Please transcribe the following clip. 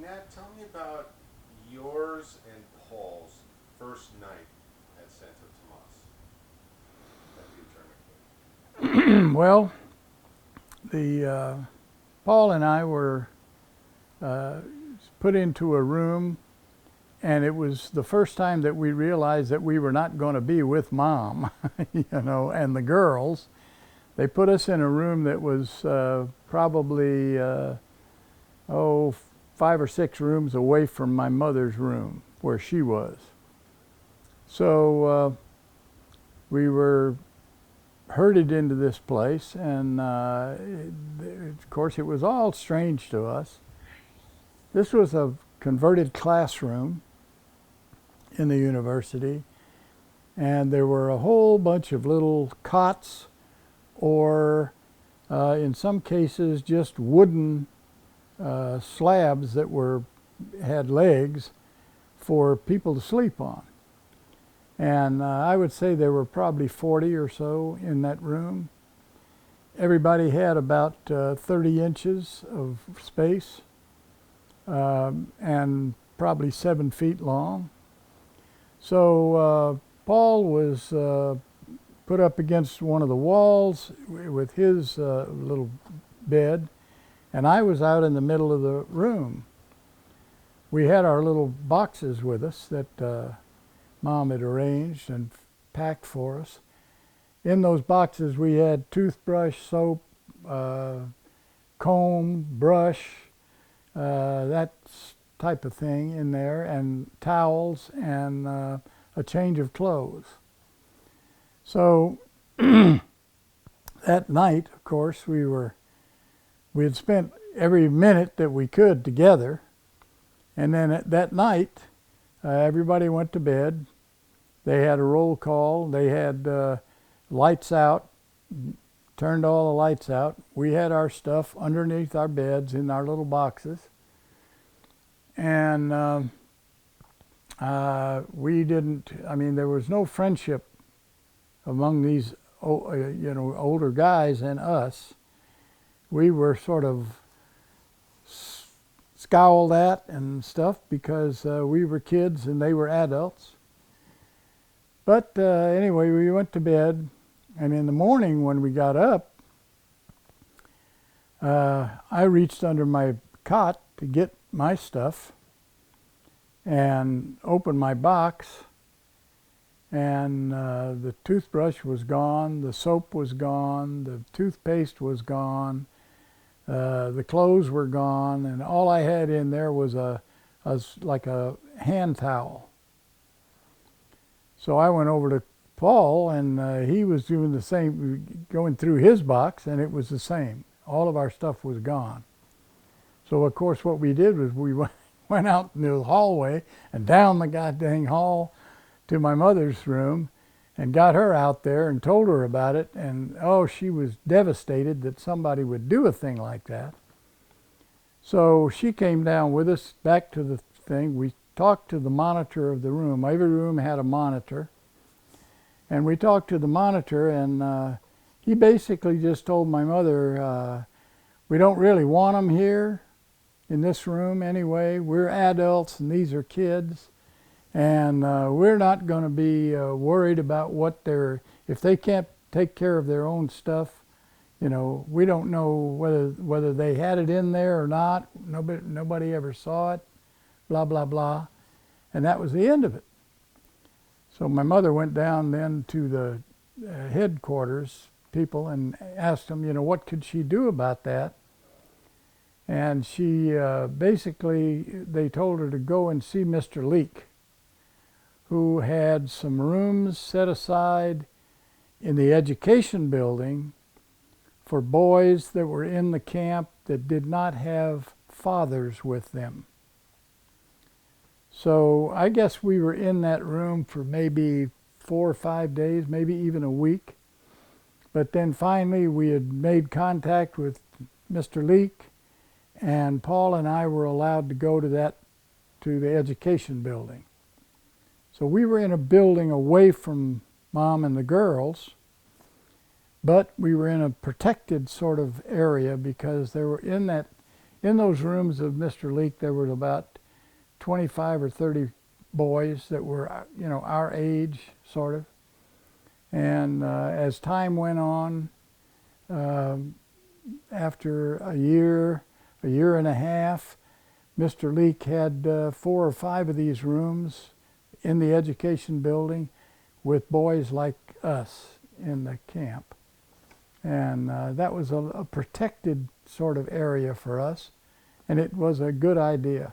Nat, tell me about yours and Paul's first night at Santo Tomas at the Eternity. Well, the Paul and I were uh, put into a room, and it was the first time that we realized that we were not going to be with Mom, and the girls. They put us in a room that was probably oh 5 or 6 rooms away from my mother's room where she was. So we were herded into this place, and of course, it was all strange to us. This was a converted classroom in the university, and there were a whole bunch of little cots, or in some cases, just wooden slabs that had legs for people to sleep on. And I would say there were probably 40 or so in that room. Everybody had about 30 inches of space, and probably 7 feet long. So Paul was put up against one of the walls with his little bed, and I was out in the middle of the room. We had our little boxes with us that Mom had arranged and packed for us. In those boxes we had toothbrush, soap, comb, brush, that type of thing in there, and towels, and a change of clothes. So that night, of course, we had spent every minute that we could together, and then at that night everybody went to bed. They had a roll call. They had lights out, turned all the lights out. We had our stuff underneath our beds in our little boxes. And we didn't, there was no friendship among these, older guys and us. We were sort of scowled at and stuff because we were kids and they were adults. But anyway, we went to bed, and in the morning when we got up, I reached under my cot to get my stuff and opened my box, and the toothbrush was gone, the soap was gone, the toothpaste was gone, the clothes were gone, and all I had in there was like a hand towel. So I went over to Paul, and he was doing the same, going through his box, and it was the same. All of our stuff was gone. So of course what we did was we went out in the hallway and down the goddamn hall to my mother's room and got her out there and told her about it, and she was devastated that somebody would do a thing like that. So she came down with us back to the thing. We talked to the monitor of the room. Every room had a monitor. And we talked to the monitor, and he basically just told my mother, we don't really want them here in this room anyway. We're adults and these are kids. And we're not going to be worried about if they can't take care of their own stuff. We don't know whether they had it in there or not. Nobody ever saw it. Blah, blah, blah. And that was the end of it. So my mother went down then to the headquarters people and asked them, what could she do about that? And she basically, they told her to go and see Mr. Leake, who had some rooms set aside in the education building for boys that were in the camp that did not have fathers with them. So I guess we were in that room for maybe 4 or 5 days, maybe even a week. But then finally we had made contact with Mr. Leake, and Paul and I were allowed to go to the education building. So we were in a building away from Mom and the girls, but we were in a protected sort of area because they were in that in those rooms of Mr. Leake, there were about 25 or 30 boys that were, our age, sort of. And as time went on, um, after a year and a half, Mr. Leake had 4 or 5 of these rooms in the education building with boys like us in the camp. And that was a protected sort of area for us, and it was a good idea.